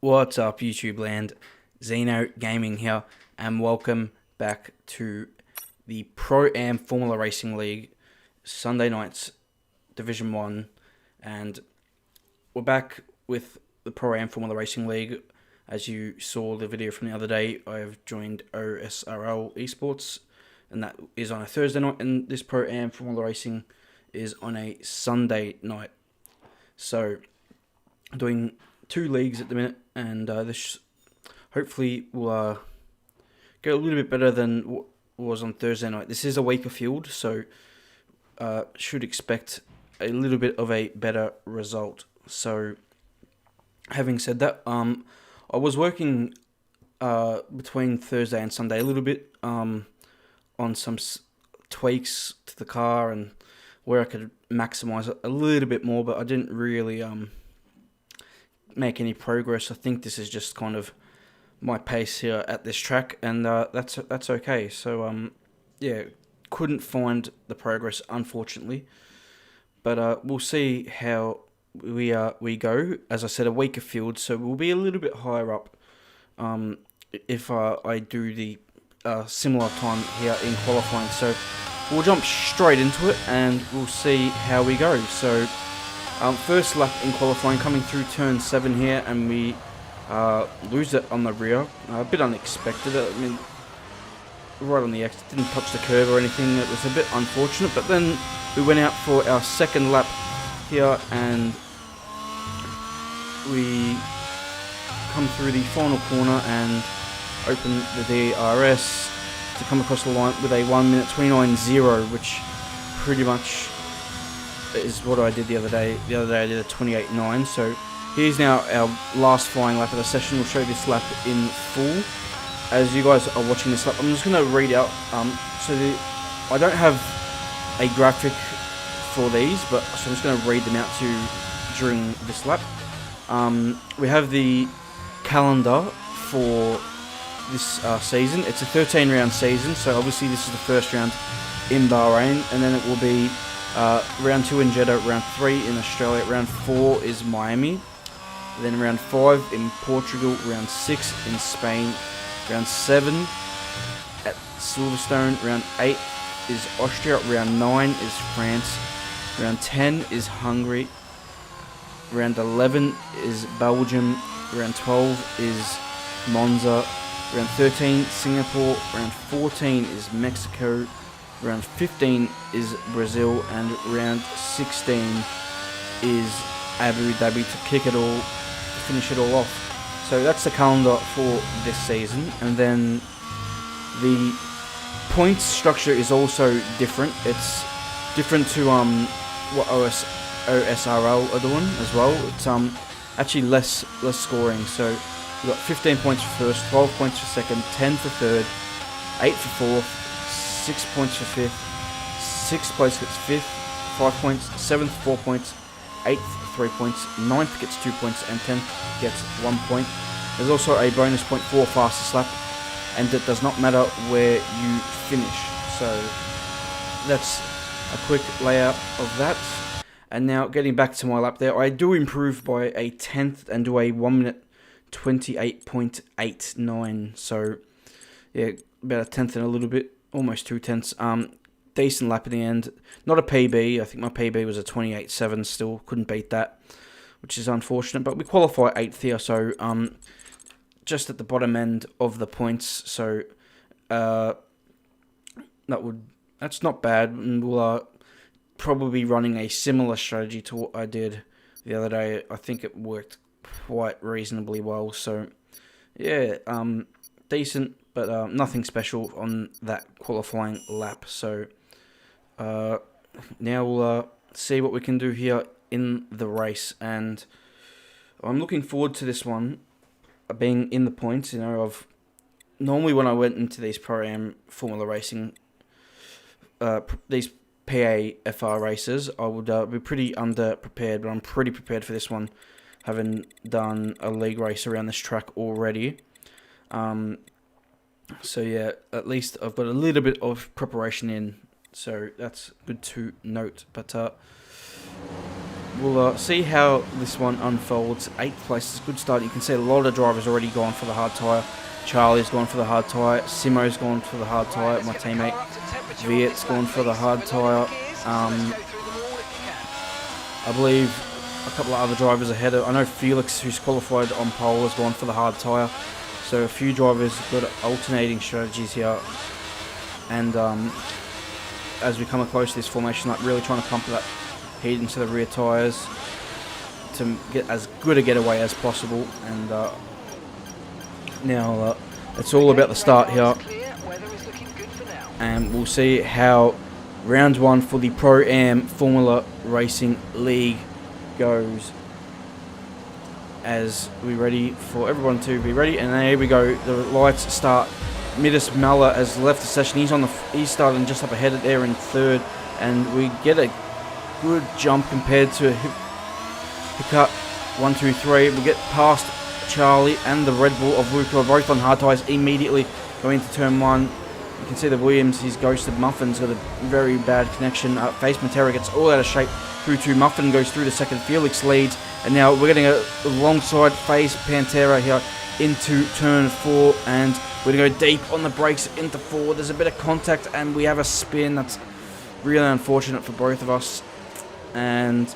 What's up, YouTube land? Xeno Gaming here, and welcome back to the Pro-Am Formula Racing League Sunday nights, Division 1, and we're back with the Pro-Am Formula Racing League. As you saw the video from the other day, I have joined OSRL Esports, and that is on a Thursday night, and this Pro-Am Formula Racing is on a Sunday night. So, doing two leagues at the minute, and this hopefully will go a little bit better than what was on Thursday night. This is a weaker field, so should expect a little bit of a better result. So, having said that, I was working between Thursday and Sunday a little bit on some tweaks to the car and where I could maximize it a little bit more, but I didn't really make any progress. I think this is just kind of my pace here at this track, and that's okay. So yeah, couldn't find the progress, unfortunately, but we'll see how we go. As I said, a weaker field, so we'll be a little bit higher up if I do the similar time here in qualifying. So we'll jump straight into it and we'll see how we go. So first lap in qualifying, coming through turn 7 here, and we lose it on the rear. A bit unexpected. I mean, right on the exit, didn't touch the curb or anything. It was a bit unfortunate, but then we went out for our second lap here, and we come through the final corner and open the DRS to come across the line with a 1:29.0, which pretty much is what I did the other day. The other day I did a 28.9. So here's now our last flying lap of the session. We'll show this lap in full. As you guys are watching this lap, I'm just going to read out. I don't have a graphic for these, but so I'm just going to read them out to you during this lap. We have the calendar for this season. It's a 13-round season, so obviously this is the first round in Bahrain, and then it will be round 2 in Jeddah, round 3 in Australia, round 4 is Miami, then round 5 in Portugal, round 6 in Spain, round 7 at Silverstone, round 8 is Austria, round 9 is France, round 10 is Hungary, round 11 is Belgium, round 12 is Monza, round 13 Singapore, round 14 is Mexico, round 15 is Brazil, and round 16 is Abu Dhabi to kick it all, to finish it all off. So that's the calendar for this season, and then the points structure is also different. It's different to what OSRL are doing as well. It's actually less scoring. So we've got 15 points for first, 12 points for second, 10 for third, 8 for fourth, 6 points for fifth, 6th place gets 5th, 5 points, 7th 4 points, 8th 3 points, 9th gets 2 points, and 10th gets 1 point. There's also a bonus point for fastest lap, and it does not matter where you finish. So that's a quick layout of that. And now getting back to my lap there, I do improve by a 10th and do a 1:28.89. So yeah, about a 10th and a little bit, almost 2 tenths. Decent lap in the end. Not a PB. I think my PB was a 28.7. Still couldn't beat that, which is unfortunate. But we qualify 8th here, so just at the bottom end of the points. So that's not bad, and we'll probably be running a similar strategy to what I did the other day. I think it worked quite reasonably well. So yeah, decent, but nothing special on that qualifying lap. So now we'll see what we can do here in the race, and I'm looking forward to this one being in the points. You know, normally when I went into these Pro-Am Formula Racing, these PAFR races, I would be pretty under-prepared, but I'm pretty prepared for this one, having done a league race around this track already. So yeah, at least I've got a little bit of preparation in, so that's good to note. But we'll see how this one unfolds. 8th place is a good start. You can see a lot of drivers already gone for the hard tyre. Charlie's gone for the hard tyre. Simo's gone for the hard tyre. My teammate Viet's gone for the hard tyre. I believe a couple of other drivers ahead of... I know Felix, who's qualified on pole, has gone for the hard tyre. So a few drivers got alternating strategies here. And as we come close to this formation, like really trying to pump that heat into the rear tyres to get as good a getaway as possible. And now it's all about the start here. And we'll see how round 1 for the Pro-Am Formula Racing League goes, as we ready for everyone to be ready. And there we go, the lights start. Midas Malla has left the session. He's starting just up ahead there in 3rd, and we get a good jump compared to Hicut 1, 2, 3. We get past Charlie and the Red Bull of Luke, who are both on hard tyres immediately going into turn 1. You can see the Williams, his Ghosted Muffin's got a very bad connection. Face Matera gets all out of shape through 2. Muffin goes through to 2nd. Felix leads. And now we're getting a alongside Face Pantera here into turn 4. And we're going to go deep on the brakes into 4. There's a bit of contact and we have a spin. That's really unfortunate for both of us. And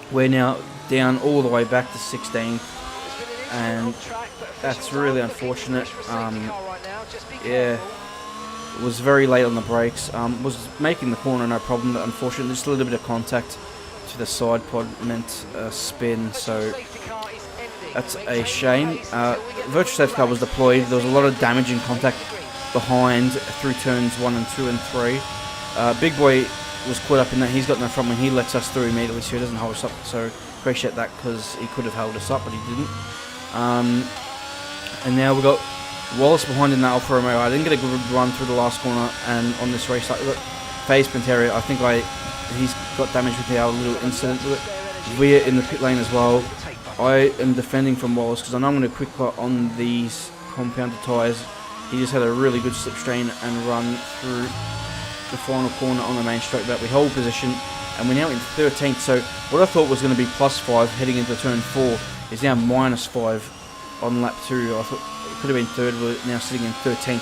we're now down all the way back to 16th. And that's really unfortunate. Yeah. Was very late on the brakes. Was making the corner no problem, but unfortunately just a little bit of contact to the side pod meant a spin, so that's a shame. Virtual safety car was deployed. There was a lot of damage and contact behind through turns 1 and 2 and 3. Big Boy was caught up in that. He's got no front wing. He lets us through immediately, so he doesn't hold us up. So appreciate that, because he could have held us up, but he didn't. And now we've got Wallace behind in that Alfa Romeo. I didn't get a good run through the last corner, and on this race, like, look, Faze Pantera, I think he's got damage with our little incident with it. We're in the pit lane as well. I am defending from Wallace because I know I'm going to quick cut on these compounded tyres. He just had a really good slipstream and run through the final corner on the main straight, but we hold position, and we're now in 13th. So what I thought was going to be +5 heading into turn 4 is now -5 on lap 2. I thought it could have been 3rd. We're now sitting in 13th.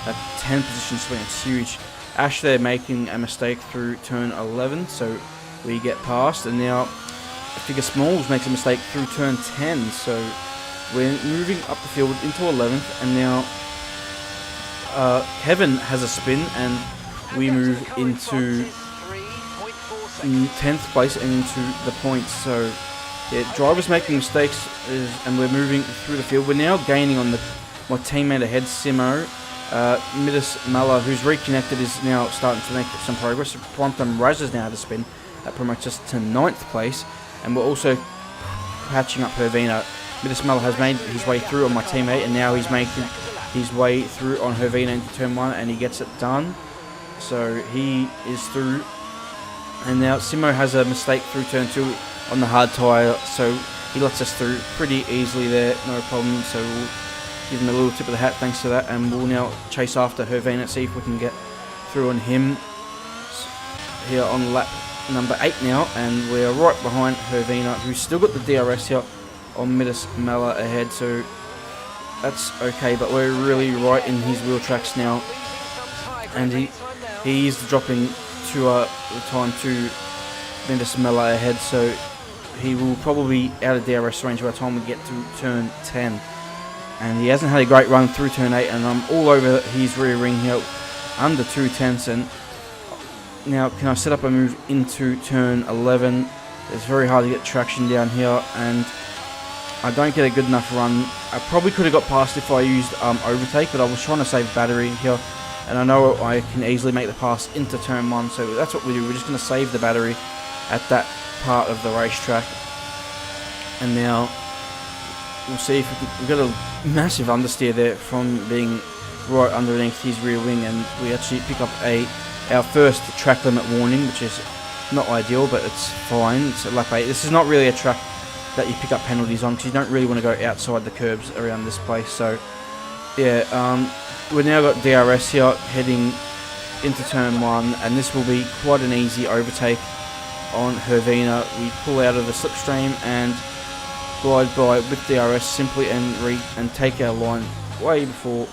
A 10 position swing. It's huge. Ash there making a mistake through turn 11, so we get past. And now Figure Smalls makes a mistake through turn 10, so we're moving up the field into 11th. And now Kevin has a spin, and we move into 10th place and into the points. So yeah, drivers making mistakes, and we're moving through the field. We're now gaining on my teammate ahead, Simo. Midas Malla, who's reconnected, is now starting to make some progress. Quantum Raz has now had a spin. That promotes us to 9th place. And we're also catching up Hervina. Midas Malla has made his way through on my teammate, and now he's making his way through on Hervina into turn 1, and he gets it done. So he is through. And now Simo has a mistake through turn 2 on the hard tyre, so he lets us through pretty easily there, no problem. So we'll give him a little tip of the hat thanks to that, and we'll now chase after Hervina, see if we can get through on him here on lap number 8 now. And we're right behind Hervina, who's still got the DRS here on Midas Malla ahead, so that's okay, but we're really right in his wheel tracks now, and he is dropping to the time to Midas Malla ahead, so he will probably be out of DRS range by the time we get to turn 10. And he hasn't had a great run through turn 8, and I'm all over his rear ring here, under 2 tenths. And now can I set up a move into turn 11? It's very hard to get traction down here, and I don't get a good enough run. I probably could have got past if I used overtake, but I was trying to save battery here, and I know I can easily make the pass into turn 1, so that's what we do. We're just going to save the battery at that part of the racetrack. And now we'll see if we've got a massive understeer there from being right underneath his rear wing, and we actually pick up our first track limit warning, which is not ideal, but it's fine. It's at lap 8. This is not really a track that you pick up penalties on, because you don't really want to go outside the curbs around this place. So yeah, we've now got DRS here heading into turn 1, and this will be quite an easy overtake on Hervina. We pull out of the slipstream and glide by with DRS simply and take our line way before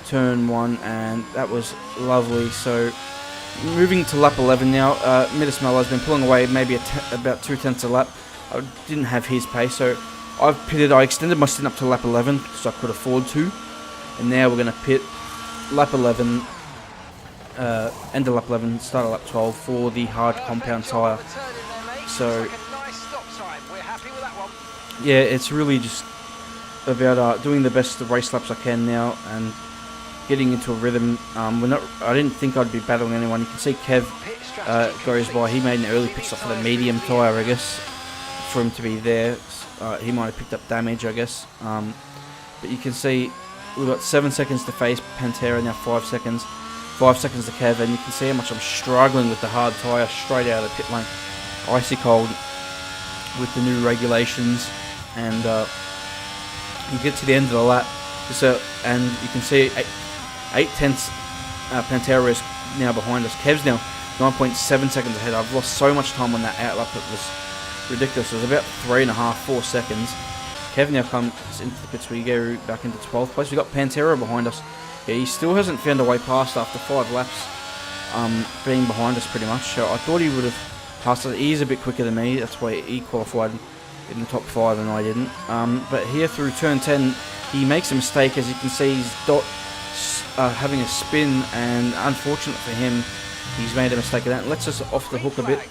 turn 1, and that was lovely. So moving to lap 11 now, Middesmello has been pulling away maybe about 2/10 a lap. I didn't have his pace, so I've pitted. I extended my stint up to lap 11 because I could afford to, and now we're going to pit lap 11, end of lap 11, start of lap 12 for the hard compound tyre. So yeah, it's really just about doing the best of race laps I can now and getting into a rhythm. I didn't think I'd be battling anyone. You can see Kev goes by. He made an early pit stop for the medium tyre, I guess, for him to be there. He might have picked up damage, I guess. But you can see we've got 7 seconds to face Pantera, now 5 seconds. 5 seconds to Kev, and you can see how much I'm struggling with the hard tyre straight out of the pit lane. Icy cold with the new regulations, and you get to the end of the lap, and you can see 8/10 Pantera is now behind us. Kev's now 9.7 seconds ahead. I've lost so much time on that outlap, it was ridiculous. It was about 3.5-4 seconds. Kev now comes into the pits. We go back into 12th place. We've got Pantera behind us. Yeah, he still hasn't found a way past after 5 laps, being behind us pretty much. So I thought he would have passed us. He is a bit quicker than me. That's why he qualified in the top 5 and I didn't. But here through turn 10, he makes a mistake. As you can see, he's having a spin, and unfortunate for him, he's made a mistake of that. It lets us off the hook a bit.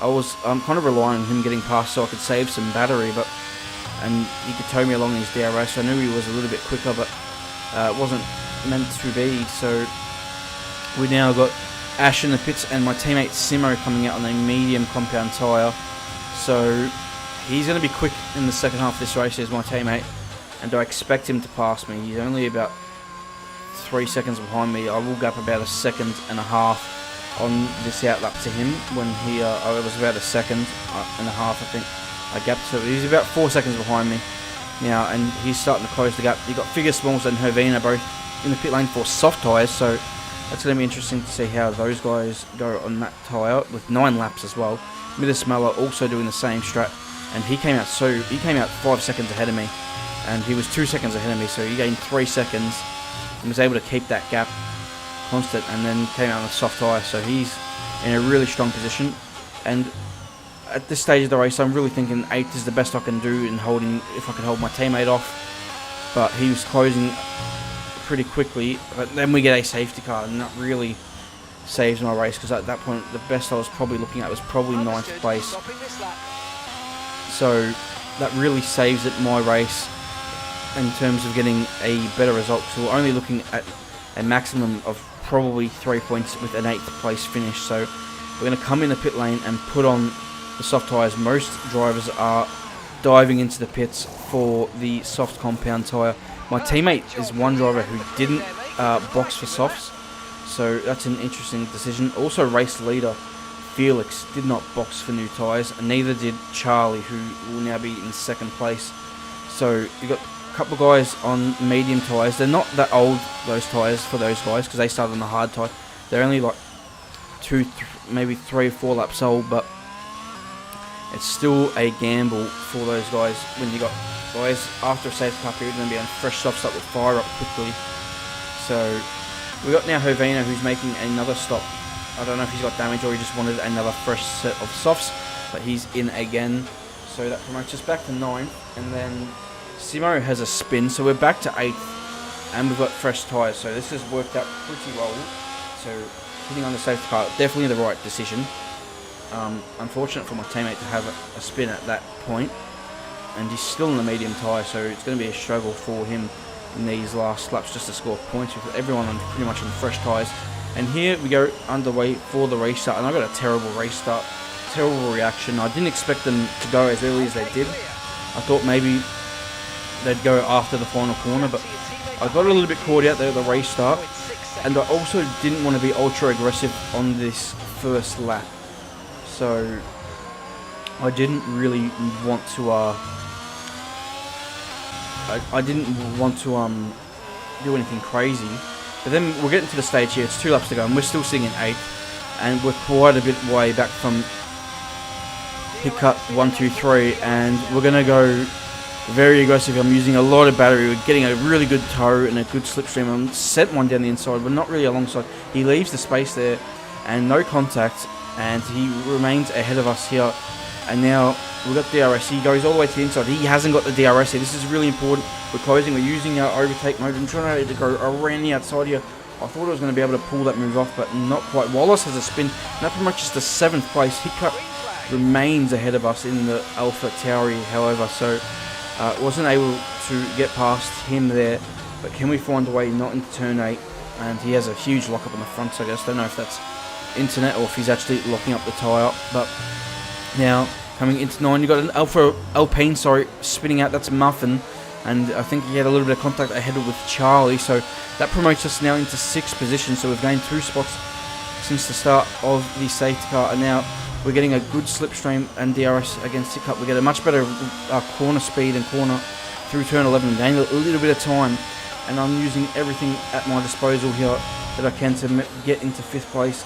I was kind of relying on him getting past so I could save some battery, and he could tow me along his DRS. I knew he was a little bit quicker, but it wasn't meant to be. So we now got Ash in the pits and my teammate Simo coming out on a medium compound tyre. So he's going to be quick in the second half of this race as my teammate, and I expect him to pass me. He's only about 3 seconds behind me. I will gap about 1.5 seconds on this outlap to him. When I was about 1.5 seconds, I think I gapped. So he's about 4 seconds behind me now, and he's starting to close the gap. You've got Figure Smalls and Hervina both in the pit lane for soft tyres, so that's going to be interesting to see how those guys go on that tyre with 9 laps as well. Middesmello also doing the same strat, and he came out 5 seconds ahead of me, and he was 2 seconds ahead of me, so he gained 3 seconds and was able to keep that gap constant, and then came out on a soft tyre. So he's in a really strong position, and at this stage of the race I'm really thinking 8th is the best I can do in holding, if I can hold my teammate off. But he was closing pretty quickly, but then we get a safety car, and that really saves my race, because at that point the best I was probably looking at was probably 9th place. So that really saves it, my race, in terms of getting a better result. So we're only looking at a maximum of probably 3 points with an 8th place finish. So we're going to come in the pit lane and put on the soft tyres. Most drivers are diving into the pits for the soft compound tyre. My teammate is one driver who didn't box for softs, so that's an interesting decision. Also, race leader Felix did not box for new tyres, and neither did Charlie, who will now be in 2nd place. So you've got a couple of guys on medium tyres. They're not that old, those tyres, for those guys, because they started on the hard tyre. They're only like 2, maybe 3 or 4 laps old, but it's still a gamble for those guys when you got guys after a safety car period going to be on fresh softs that will fire up quickly. So we got now Hervina, who's making another stop. I don't know if he's got damage or he just wanted another fresh set of softs, but he's in again. So that promotes us back to 9th, and then Simo has a spin, so we're back to 8th, and we've got fresh tyres. So this has worked out pretty well. So hitting on the safety car, definitely the right decision. Unfortunate for my teammate to have a spin at that point, and he's still in the medium tyre, so it's going to be a struggle for him in these last laps just to score points with everyone on pretty much on fresh tyres. And here we go underway for the restart, and I got a terrible restart, terrible reaction. I didn't expect them to go as early as they did. I thought maybe they'd go after the final corner, but I got a little bit caught out there at the restart, and I also didn't want to be ultra aggressive on this first lap. So I didn't really want to I didn't want to do anything crazy. But then we're getting to the stage here, it's 2 laps to go, and we're still sitting in 8th, and we're quite a bit way back from hit cut 1, 2, 3, and we're gonna go very aggressive. I'm using a lot of battery. We're getting a really good toe and a good slipstream. I'm set one down the inside, but not really alongside. He leaves the space there, and no contact, and he remains ahead of us here. And now we've got DRS. He goes all the way to the inside. He hasn't got the DRS here. This is really important. We're closing. We're using our overtake mode. I'm trying to go around the outside here. I thought I was going to be able to pull that move off, but not quite. Wallace has a spin. And that pretty much is the 7th place. Hit cut remains ahead of us in the Alpha Tauri, however, so wasn't able to get past him there. But can we find a way not into turn 8? And he has a huge lock up on the front, so I guess don't know if that's internet or if he's actually locking up the tyre. But now coming into 9, you've got an Alpine, spinning out. That's Muffin, and I think he had a little bit of contact ahead with Charlie, so that promotes us now into 6th position. So we've gained 2 spots since the start of the safety car, and now we're getting a good slipstream and DRS against Hiccup. We get a much better corner speed and corner through turn 11, gain a little bit of time, and I'm using everything at my disposal here that I can to get into 5th place.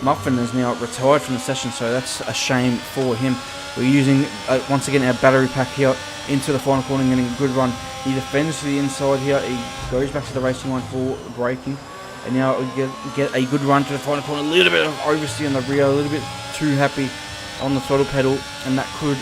Muffin is now retired from the session, so that's a shame for him. We're using, once again, our battery pack here into the final corner and getting a good run. He defends to the inside here. He goes back to the racing line for braking. And now we get a good run to the final corner. A little bit of oversteer on the rear, a little bit too happy on the throttle pedal, and that could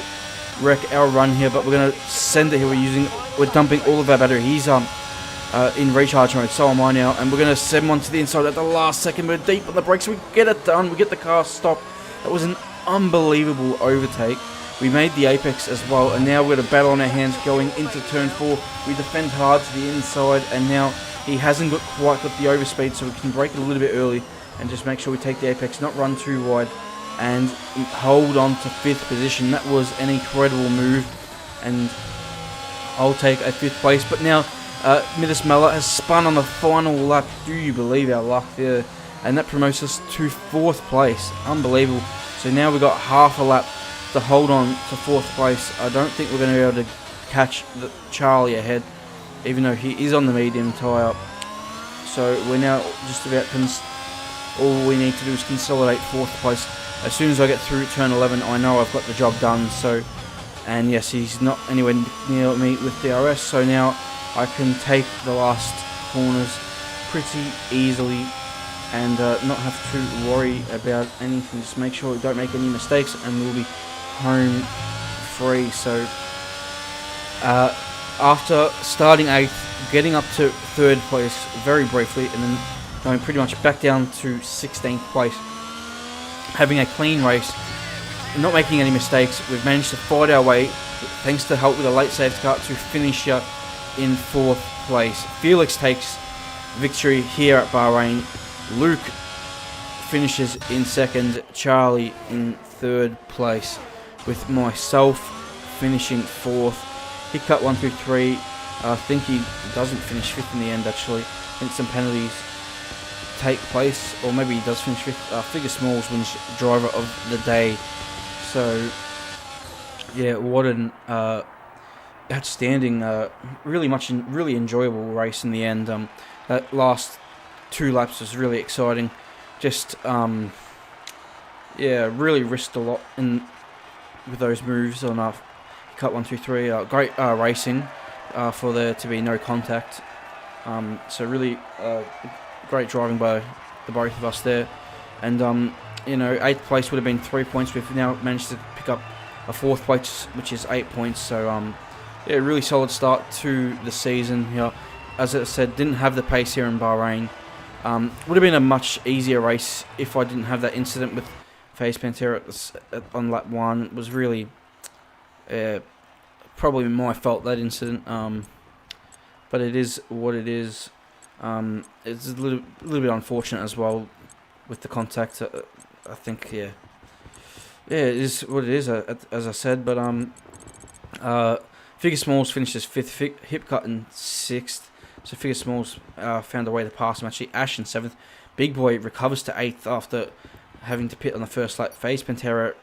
wreck our run here. But we're going to send it here. We're dumping all of our battery. He's in recharge mode, so am I now, and we're going to send one to the inside at the last second. We're deep on the brakes. We get it done. We get the car stopped. That was an unbelievable overtake. We made the apex as well, and now we've got a battle on our hands going into turn 4. We defend hard to the inside, and now he hasn't quite got the overspeed, so we can brake it a little bit early and just make sure we take the apex, not run too wide, and hold on to 5th position. That was an incredible move, and I'll take a 5th place. But now Midas Mella has spun on the final lap. Do you believe our luck there? And that promotes us to 4th place. Unbelievable. So now we've got half a lap to hold on to 4th place. I don't think we're going to be able to catch Charlie ahead, even though he is on the medium tyre. So we're now just about, all we need to do is consolidate 4th place. As soon as I get through turn 11, I know I've got the job done. So, and yes, he's not anywhere near me with DRS, so now I can take the last corners pretty easily and not have to worry about anything. Just make sure we don't make any mistakes, and we'll be home free. So after starting 8th, getting up to 3rd place very briefly, and then going pretty much back down to 16th place, having a clean race, not making any mistakes, we've managed to fight our way, thanks to help with a late safety car, to finish up in 4th place. Felix takes victory here at Bahrain. Luke finishes in 2nd, Charlie in 3rd place, with myself finishing 4th. He cut 1 through 3. I think he doesn't finish 5th in the end, actually. I think some penalties take place, or maybe he does finish 5th. Figure Smalls wins driver of the day. So yeah, what an outstanding, really enjoyable race in the end. That last 2 laps was really exciting. Just really risked a lot with those moves on cut 1 through 3. Great racing for there to be no contact. So really great driving by the both of us there. And 8th place would have been 3 points. We've now managed to pick up a 4th place, which is 8 points. So really solid start to the season here. As I said, didn't have the pace here in Bahrain. Would have been a much easier race if I didn't have that incident with FaZe Pantera on lap 1. It was really probably my fault, that incident. But it is what it is. It's a little bit unfortunate as well with the contact. I think it is what it is, as I said. But Figure Smalls finishes 5th, Hip Cut in 6th. So Figure Smalls found a way to pass him, actually. Ash in 7th. Big Boy recovers to 8th after having to pit on the first lap. FaZe Pantera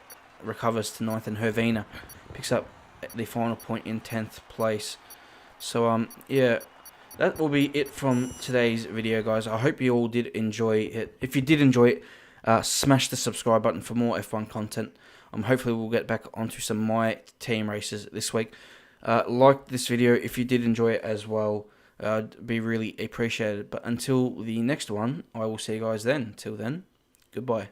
recovers to 9th, and Hervina picks up the final point in 10th place. So that will be it from today's video, guys. I hope you all did enjoy it. If you did enjoy it, smash the subscribe button for more F1 content. Hopefully we'll get back onto some my team races this week. Like this video if you did enjoy it as well. Be really appreciated. But until the next one, I will see you guys then. Till then, goodbye.